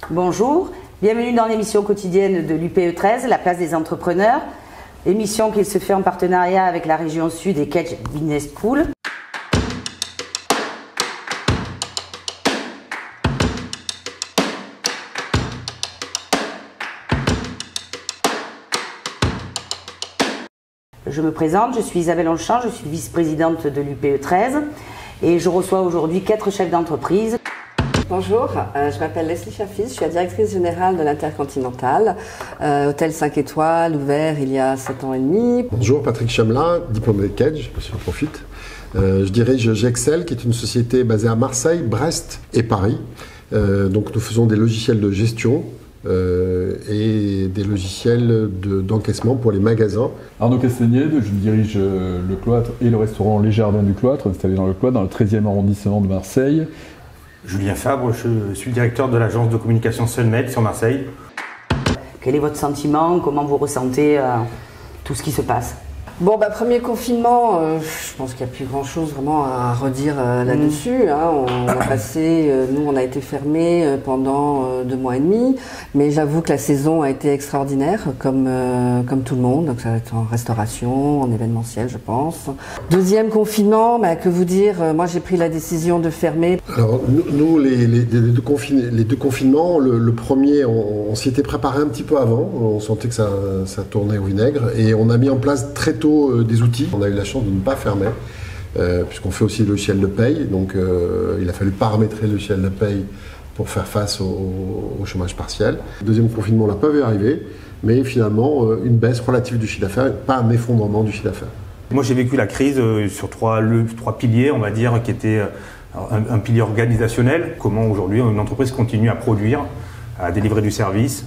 Bonjour, bienvenue dans l'émission quotidienne de l'UPE 13, la place des entrepreneurs. Émission qui se fait en partenariat avec la région Sud et Kedge Business School. Je me présente, je suis Isabelle Onchamp, je suis vice-présidente de l'UPE 13 et je reçois aujourd'hui 4 chefs d'entreprise. Bonjour, je m'appelle Leslie Chaffis, je suis la directrice générale de l'Intercontinental, hôtel 5 étoiles, ouvert il y a 7 ans et demi. Bonjour, Patrick Chamelin, diplômé de Kedge, si j'en profite. Je dirige Gexcel, qui est une société basée à Marseille, Brest et Paris. Donc nous faisons des logiciels de gestion et des logiciels d'encaissement pour les magasins. Arnaud Castagnier, je dirige le cloître et le restaurant Les Jardins du Cloître, installé dans le cloître, dans le 13e arrondissement de Marseille. Julien Fabre, je suis le directeur de l'agence de communication Sunmed sur Marseille. Quel est votre sentiment? Comment vous ressentez tout ce qui se passe? Bon, premier confinement, je pense qu'il n'y a plus grand chose vraiment à redire là-dessus. On a passé, nous on a été fermés pendant 2 mois et demi, mais j'avoue que la saison a été extraordinaire, comme tout le monde. Donc ça va être en restauration, en événementiel, je pense. Deuxième confinement, que vous dire, moi j'ai pris la décision de fermer. Alors nous les deux confinements, le premier, on s'y était préparé un petit peu avant, on sentait que ça tournait au vinaigre, et on a mis en place très tôt des outils. On a eu la chance de ne pas fermer, puisqu'on fait aussi le logiciel de paye, donc il a fallu paramétrer le logiciel de paye pour faire face au chômage partiel. Le deuxième confinement, on n'a pas vu arriver, mais finalement une baisse relative du chiffre d'affaires, pas un effondrement du chiffre d'affaires. Moi j'ai vécu la crise sur 3 piliers, on va dire, qui étaient un pilier organisationnel. Comment aujourd'hui une entreprise continue à produire, à délivrer du service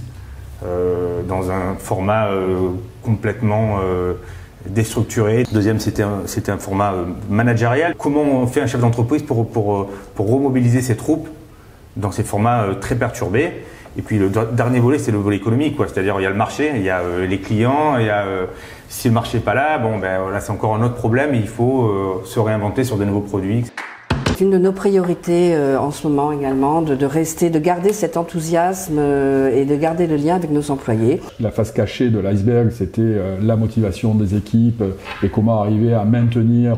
dans un format complètement déstructuré. Deuxième, c'était un format managérial. Comment on fait un chef d'entreprise pour remobiliser ses troupes dans ces formats très perturbés. Et puis le dernier volet, c'est le volet économique, c'est-à-dire il y a le marché, il y a les clients, il y a si le marché n'est pas là, là c'est encore un autre problème. Il faut se réinventer sur de nouveaux produits. C'est une de nos priorités en ce moment également, de garder cet enthousiasme et de garder le lien avec nos employés. La face cachée de l'iceberg, c'était la motivation des équipes et comment arriver à maintenir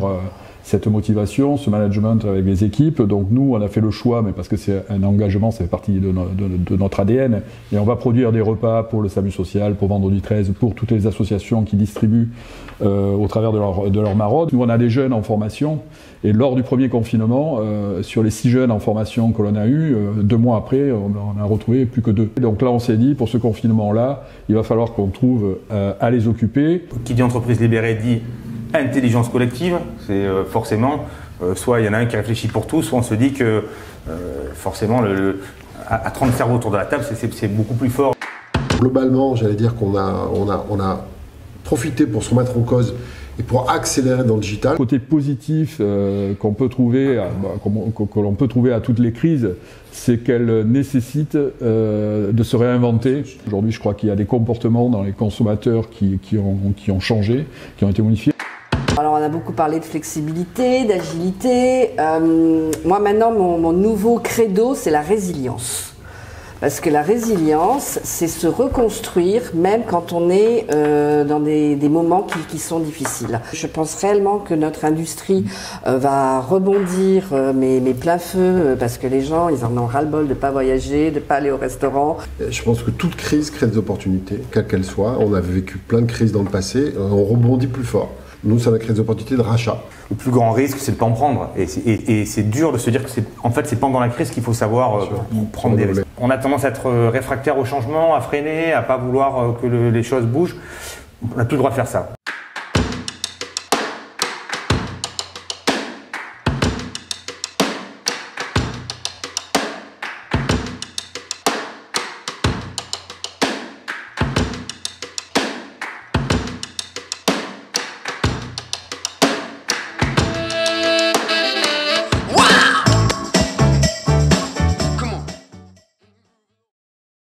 cette motivation, ce management avec les équipes. Donc nous, on a fait le choix, mais parce que c'est un engagement, ça fait partie de notre ADN, et on va produire des repas pour le SAMU social, pour Vendredi 13, pour toutes les associations qui distribuent au travers de leur maraude. Nous, on a des jeunes en formation, et lors du premier confinement, sur les 6 jeunes en formation que l'on a eu, 2 mois après, on a retrouvé plus que 2. Donc là, on s'est dit, pour ce confinement-là, il va falloir qu'on trouve à les occuper. Qui dit entreprise libérée dit intelligence collective, c'est forcément, soit il y en a un qui réfléchit pour tous, soit on se dit que forcément à 30 cerveaux autour de la table, c'est beaucoup plus fort. Globalement, j'allais dire qu'on a profité pour se remettre en cause et pour accélérer dans le digital. Le côté positif qu'on peut trouver, que l'on peut trouver à toutes les crises, c'est qu'elles nécessitent de se réinventer. Aujourd'hui, je crois qu'il y a des comportements dans les consommateurs qui ont changé, qui ont été modifiés. Alors on a beaucoup parlé de flexibilité, d'agilité. Moi maintenant, mon nouveau credo, c'est la résilience. Parce que la résilience, c'est se reconstruire même quand on est dans des moments qui sont difficiles. Je pense réellement que notre industrie va rebondir mais plein feu parce que les gens, ils en ont ras-le-bol de ne pas voyager, de ne pas aller au restaurant. Je pense que toute crise crée des opportunités, quelles qu'elles soient. On avait vécu plein de crises dans le passé, on rebondit plus fort. Nous, ça va créer des opportunités de rachat. Le plus grand risque, c'est de ne pas en prendre. Et c'est dur de se dire que c'est pendant la crise qu'il faut savoir prendre des risques. On a tendance à être réfractaire au changement, à freiner, à ne pas vouloir que les choses bougent. On n'a plus le droit de faire ça.